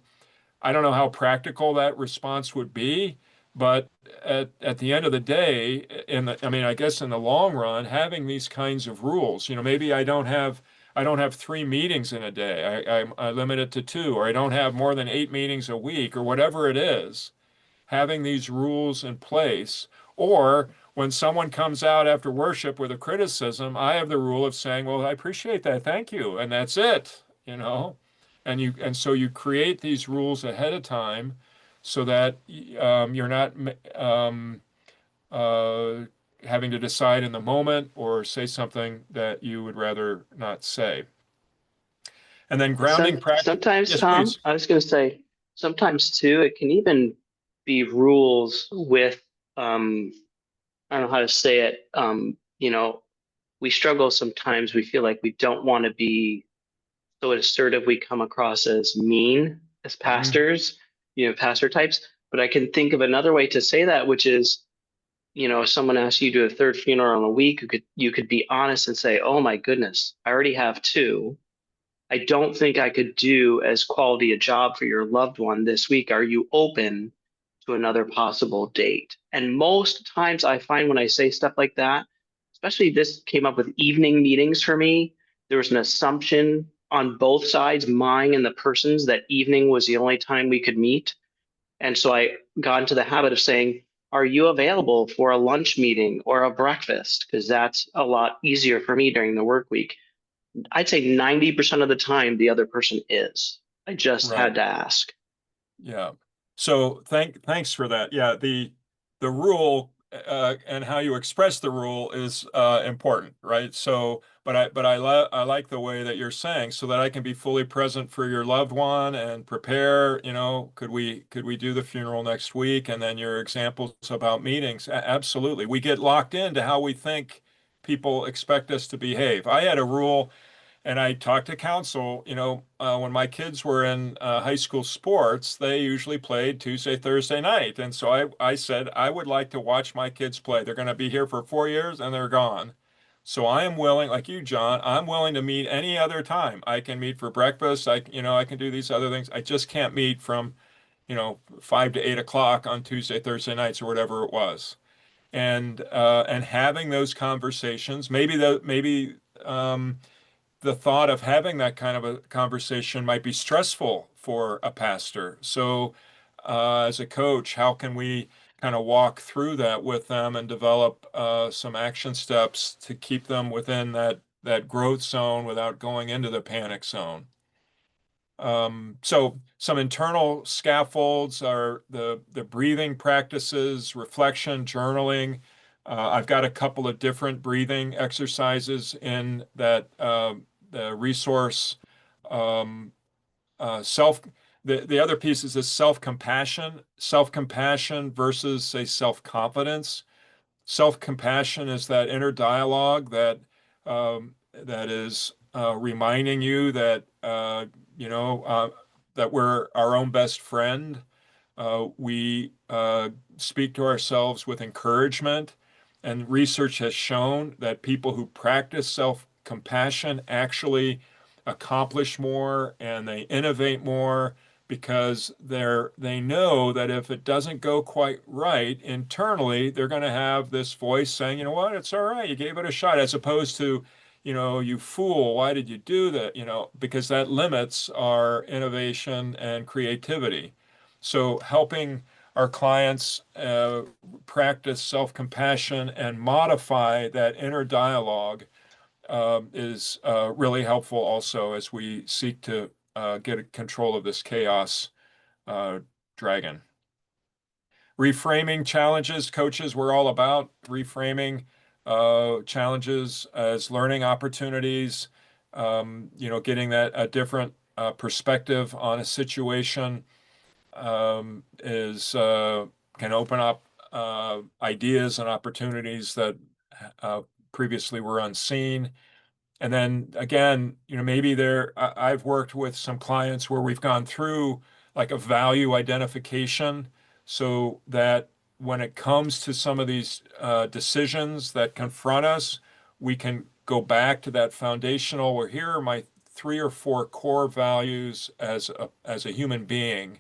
I don't know how practical that response would be, but at the end of the day, I guess in the long run, having these kinds of rules, maybe I don't have 3 meetings in a day. I limit it to 2, or I don't have more than 8 meetings a week, or whatever it is. Having these rules in place, or when someone comes out after worship with a criticism, I have the rule of saying, "Well, I appreciate that, thank you," and that's it. And so you create these rules ahead of time so that you're not um, uh, having to decide in the moment or say something that you would rather not say. And then grounding practice. Sometimes, Yes, Tom, please. I was going to say, sometimes too, it can even be rules with, I don't know how to say it. We struggle sometimes. We feel like we don't want to be so assertive. We come across as mean as Mhm. pastors, pastor types. But I can think of another way to say that, which is, if someone asks you to do a third funeral in a week, you could be honest and say, "Oh my goodness, I already have 2. I don't think I could do as quality a job for your loved one this week. Are you open to another possible date?" And most times I find when I say stuff like that, especially this came up with evening meetings for me, there was an assumption on both sides, mine and the person's, that evening was the only time we could meet. And so I got into the habit of saying, are you available for a lunch meeting or a breakfast? Because that's a lot easier for me during the work week. I'd say 90% of the time the other person is. I just Right. had to ask. Yeah. So thanks for that. Yeah, the rule and how you express the rule is important, right? So, I like the way that you're saying, so that I can be fully present for your loved one and prepare. Could we do the funeral next week? And then your examples about meetings. Absolutely. We get locked into how we think people expect us to behave. I had a rule. And I talked to counsel, when my kids were in high school sports, they usually played Tuesday, Thursday night. And so I said, I would like to watch my kids play. They're going to be here for 4 years and they're gone. So I am willing, like you, John, I'm willing to meet any other time. I can meet for breakfast. I can do these other things. I just can't meet from, 5 to 8 o'clock on Tuesday, Thursday nights or whatever it was. And having those conversations, the thought of having that kind of a conversation might be stressful for a pastor. So, as a coach, how can we kind of walk through that with them and develop some action steps to keep them within that growth zone without going into the panic zone? So some internal scaffolds are the breathing practices, reflection, journaling. I've got a couple of different breathing exercises in the resource. Um, self. The other piece is this self-compassion versus, say, self-confidence. Self-compassion is that inner dialogue that is reminding you you know uh, that we're our own best friend. We speak to ourselves with encouragement, and research has shown that people who practice self-compassion actually accomplish more and they innovate more because they know that if it doesn't go quite right internally, they're going to have this voice saying, you know what, it's all right, you gave it a shot, as opposed to, you fool, why did you do that? Because that limits our innovation and creativity. So helping our clients practice self-compassion and modify that inner dialogue is really helpful also as we seek to get control of this chaos uh, dragon. Reframing challenges, coaches, we're all about reframing challenges as learning opportunities, getting that a different perspective on a situation is can open up ideas and opportunities that uh, previously were unseen. And then again, maybe I've worked with some clients where we've gone through like a value identification so that when it comes to some of these decisions that confront us, we can go back to that foundational, where here are my 3 or 4 core values as a human being.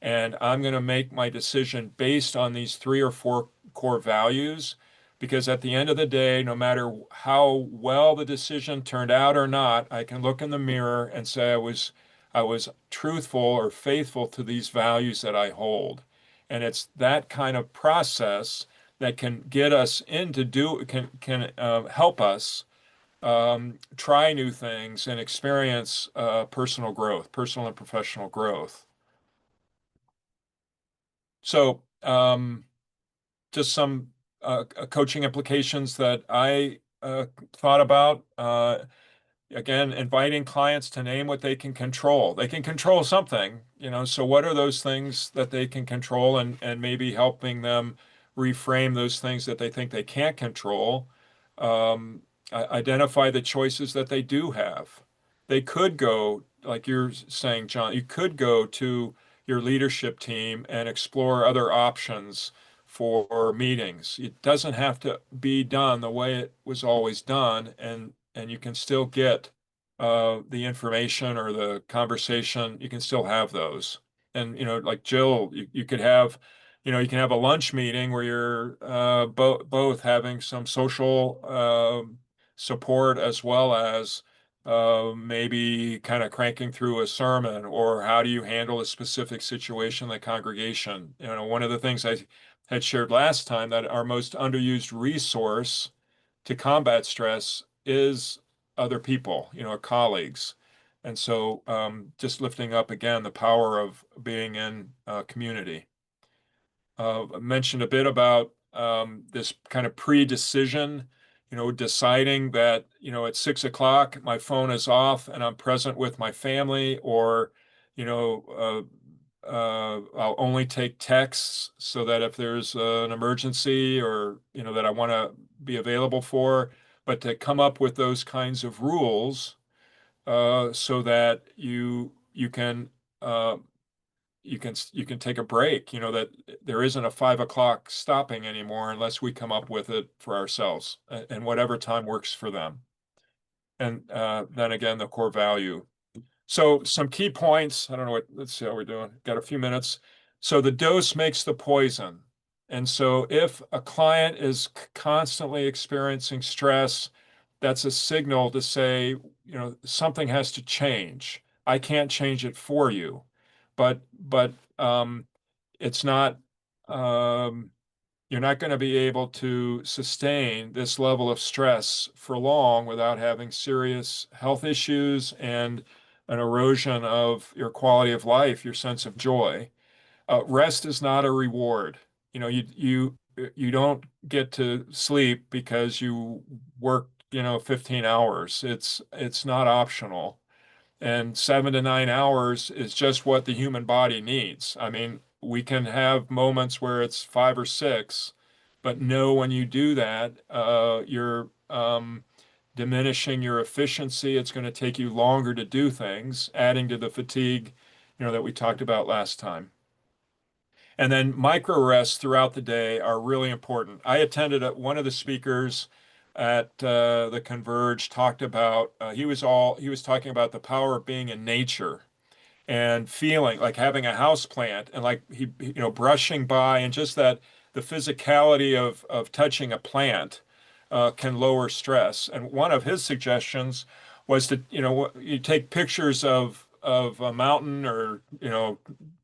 And I'm going to make my decision based on these 3 or 4 core values, because at the end of the day, no matter how well the decision turned out or not, I can look in the mirror and say I was truthful or faithful to these values that I hold. And it's that kind of process that can get us into can help us try new things and experience personal growth, personal and professional growth. So, just some coaching implications that I thought about. Again, inviting clients to name what they can control. They can control something, so what are those things that they can control, and maybe helping them reframe those things that they think they can't control. Um, Identify the choices that they do have. They could go, like you're saying, John, you could go to your leadership team and explore other options for meetings. It doesn't have to be done the way it was always done, and you can still get the information or the conversation. You can still have those. And like Jill, you could have, you can have a lunch meeting where you're both having some social support as well as maybe kind of cranking through a sermon, or how do you handle a specific situation in the congregation? One of the things I had shared last time, that our most underused resource to combat stress is other people, colleagues. And so just lifting up again the power of being in community. I mentioned a bit about this kind of pre-decision, deciding that, at 6 o'clock, my phone is off and I'm present with my family, or, I'll only take texts so that if there's an emergency, or, that I want to be available for, but to come up with those kinds of rules so that you can uh, you can take a break, that there isn't a 5 o'clock stopping anymore unless we come up with it for ourselves, and whatever time works for them. And then again, the core value. So some key points. I don't know let's see how we're doing. Got a few minutes. So the dose makes the poison. And so if a client is constantly experiencing stress, that's a signal to say, something has to change. I can't change it for you, but it's not, you're not going to be able to sustain this level of stress for long without having serious health issues and an erosion of your quality of life, your sense of joy. Rest is not a reward. You don't get to sleep because you worked, 15 hours. It's not optional. And 7 to 9 hours is just what the human body needs. I mean, we can have moments where it's 5 or 6, but know when you do that, you're diminishing your efficiency. It's going to take you longer to do things, adding to the fatigue, that we talked about last time. And then micro rests throughout the day are really important. I attended one of the speakers at the Converge talked about he was talking about the power of being in nature and feeling like having a house plant, and like he brushing by, and just that the physicality of touching a plant can lower stress. And one of his suggestions was to you take pictures of a mountain, or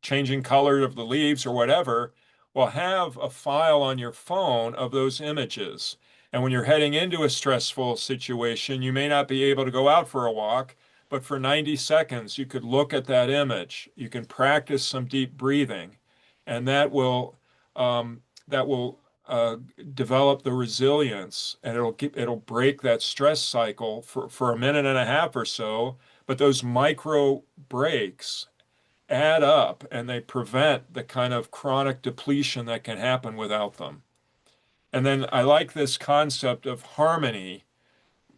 changing color of the leaves or whatever. Well, have a file on your phone of those images. And when you're heading into a stressful situation, you may not be able to go out for a walk, but for 90 seconds, you could look at that image. You can practice some deep breathing, and that will develop the resilience, and it'll break that stress cycle for a minute and a half or so. But those micro breaks add up, and they prevent the kind of chronic depletion that can happen without them. And then I like this concept of harmony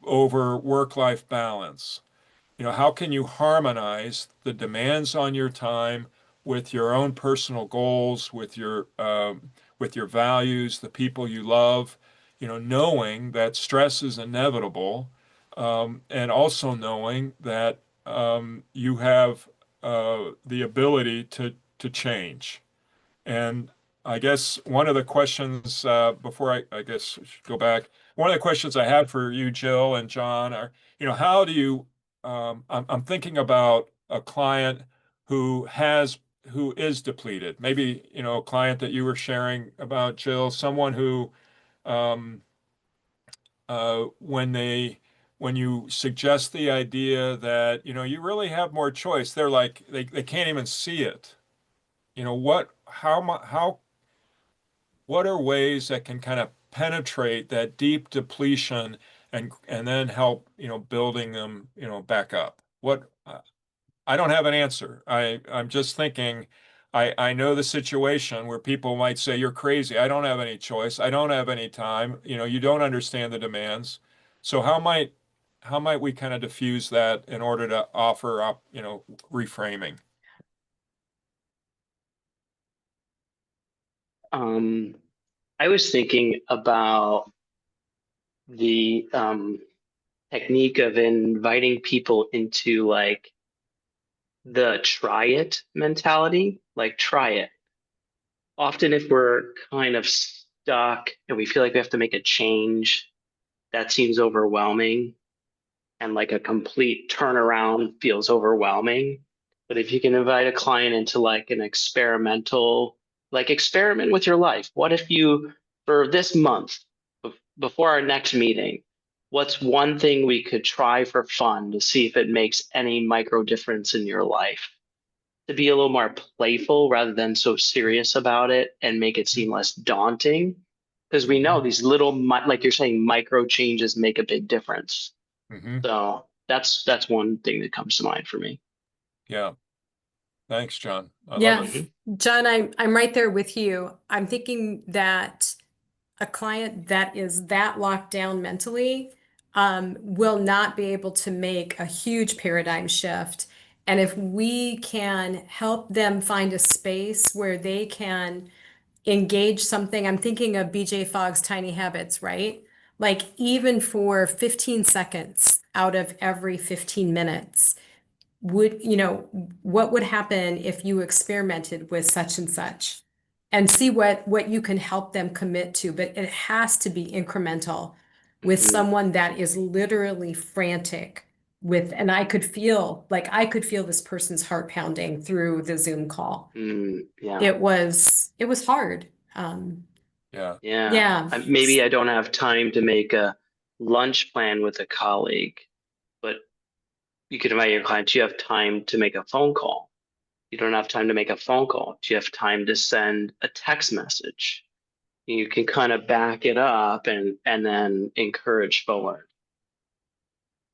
over work-life balance. How can you harmonize the demands on your time with your own personal goals, with your values, the people you love, knowing that stress is inevitable, and also knowing that you have the ability to change. And I guess one of the questions, before I guess I should go back, one of the questions I had for you, Jill and John, are, how do you, I'm thinking about a client who is depleted. Maybe, a client that you were sharing about, Jill, someone who, um, when you suggest the idea that, you really have more choice, they're like, they can't even see it. What are ways that can kind of penetrate that deep depletion, and then help, building them, back up? I don't have an answer. I'm just thinking, I know the situation where people might say, you're crazy. I don't have any choice. I don't have any time. You don't understand the demands. So how might we kind of diffuse that in order to offer up, reframing? I was thinking about the technique of inviting people into like the try it mentality, like try it. Often, if we're kind of stuck and we feel like we have to make a change, that seems overwhelming. and like a complete turnaround feels overwhelming. But if you can invite a client into like an experimental, like experiment with your life. What if you, for this month, before our next meeting, what's one thing we could try for fun to see if it makes any micro difference in your life? To be a little more playful rather than so serious about it and make it seem less daunting. Because we know these little, like you're saying, micro changes make a big difference. Mm-hmm. So that's one thing that comes to mind for me. Yeah. Thanks, John. I love Yeah, it. John, I'm right there with you. I'm thinking that a client that is that locked down mentally will not be able to make a huge paradigm shift. And if we can help them find a space where they can engage something, I'm thinking of BJ Fogg's Tiny Habits, right? Like even for 15 seconds out of every 15 minutes, what would happen if you experimented with such and such and see what you can help them commit to, but it has to be incremental with Mhm. someone that is literally frantic with, and I could feel this person's heart pounding through the Zoom call. Yeah, It was hard. Yeah. yeah. Yeah. Maybe I don't have time to make a lunch plan with a colleague, but you could invite your client. Do you have time to make a phone call? You don't have time to make a phone call. Do you have time to send a text message? You can kind of back it up and then encourage forward.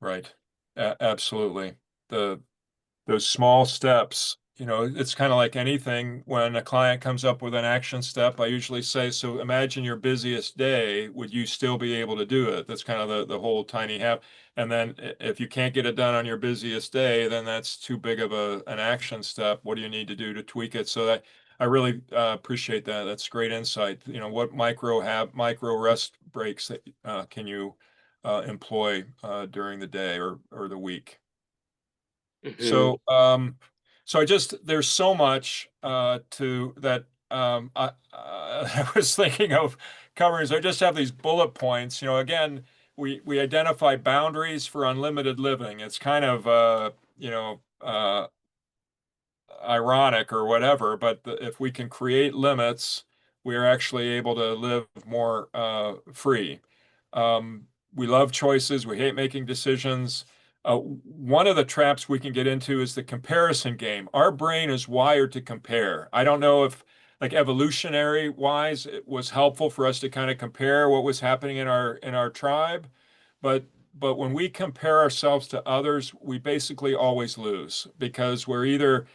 Right. Absolutely. Those small steps, it's kind of like anything. When a client comes up with an action step, I usually say, so imagine your busiest day, would you still be able to do it? That's kind of the whole tiny habit. And then if you can't get it done on your busiest day, then that's too big of an action step. What do you need to do to tweak it? So that I really appreciate that. That's great insight. What micro rest breaks that can you employ during the day or the week? Hmm. So there's so much to that. I was thinking of covering. So I just have these bullet points. Again, we identify boundaries for unlimited living. It's kind of ironic or whatever, but if we can create limits, we are actually able to live more free. We love choices. We hate making decisions. One of the traps we can get into is the comparison game. Our brain is wired to compare. I don't know if, like evolutionary wise, it was helpful for us to kind of compare what was happening in our tribe, but when we compare ourselves to others, we basically always lose because we're either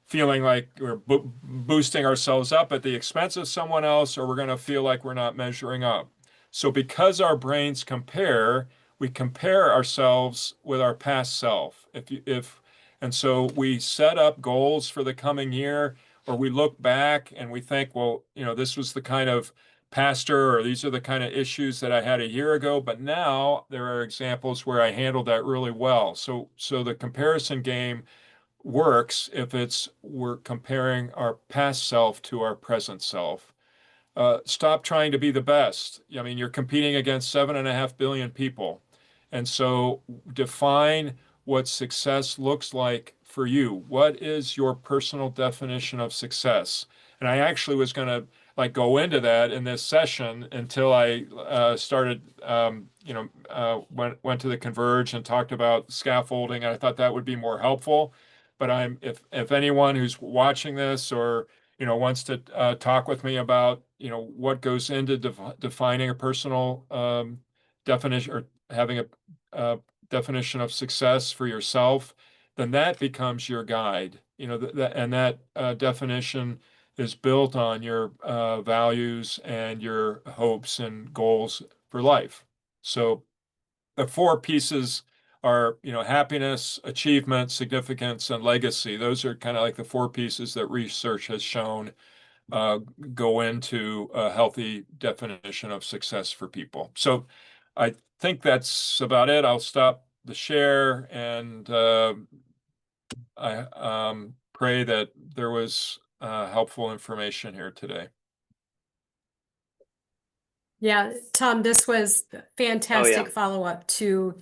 feeling like we're boosting ourselves up at the expense of someone else, or we're going to feel like we're not measuring up. So because our brains compare, we compare ourselves with our past self. And so we set up goals for the coming year, or we look back and we think, well, this was the kind of pastor, or these are the kind of issues that I had a year ago, but now there are examples where I handled that really well. So the comparison game works if we're comparing our past self to our present self. Stop trying to be the best. I mean, you're competing against 7.5 billion people. And so define what success looks like for you. What is your personal definition of success? And I actually was going to go into that in this session until I started, went to the Converge and talked about scaffolding. And I thought that would be more helpful. But if anyone who's watching this or wants to talk with me about, what goes into defining a personal definition or having a definition of success for yourself, then that becomes your guide. And that definition is built on your values and your hopes and goals for life. So the four pieces are, happiness, achievement, significance, and legacy. Those are kind of like the four pieces that research has shown go into a healthy definition of success for people. So I think that's about it. I'll stop the share, and I pray that there was helpful information here today. Yeah, Tom, this was Oh yeah. fantastic follow-up to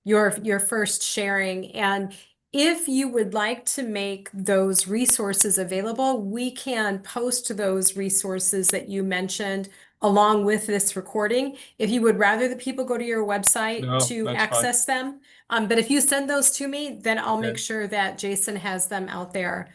your first sharing. And if you would like to make those resources available, we can post those resources that you mentioned along with this recording. If you would rather the people go to your website No, to that's fine. access them, but if you send those to me, then I'll make Okay. sure that Jason has them out there.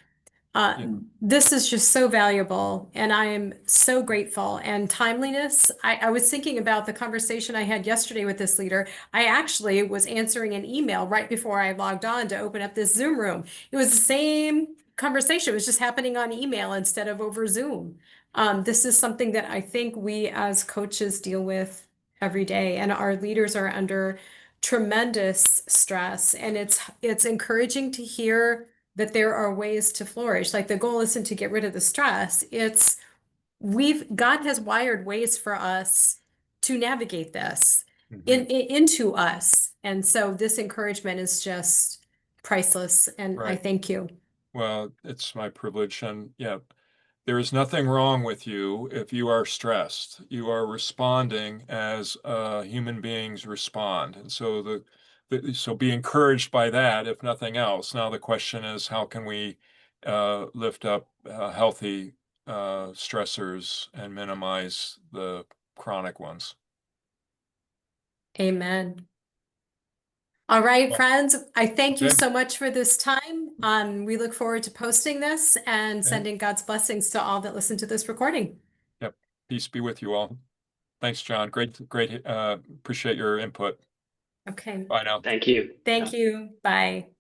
Yeah. This is just so valuable, and I am so grateful. And timeliness, I was thinking about the conversation I had yesterday with this leader. I actually was answering an email right before I logged on to open up this Zoom room. It was the same conversation. It was just happening on email instead of over Zoom. This is something that I think we as coaches deal with every day, and our leaders are under tremendous stress. And it's encouraging to hear that there are ways to flourish. Like the goal isn't to get rid of the stress. It's God has wired ways for us to navigate this into us. And so this encouragement is just priceless. And I Right. thank you. Well, it's my privilege, and yeah, there is nothing wrong with you if you are stressed. You are responding as human beings respond, and so so be encouraged by that, if nothing else. Now the question is, how can we lift up healthy stressors and minimize the chronic ones? Amen. All right, Well, friends, I thank you okay. so much for this time. We look forward to posting this and Okay. sending God's blessings to all that listen to this recording. Yep. Peace be with you all. Thanks, John. Great. Appreciate your input. Okay. Bye now. Thank you. Thank you. Bye.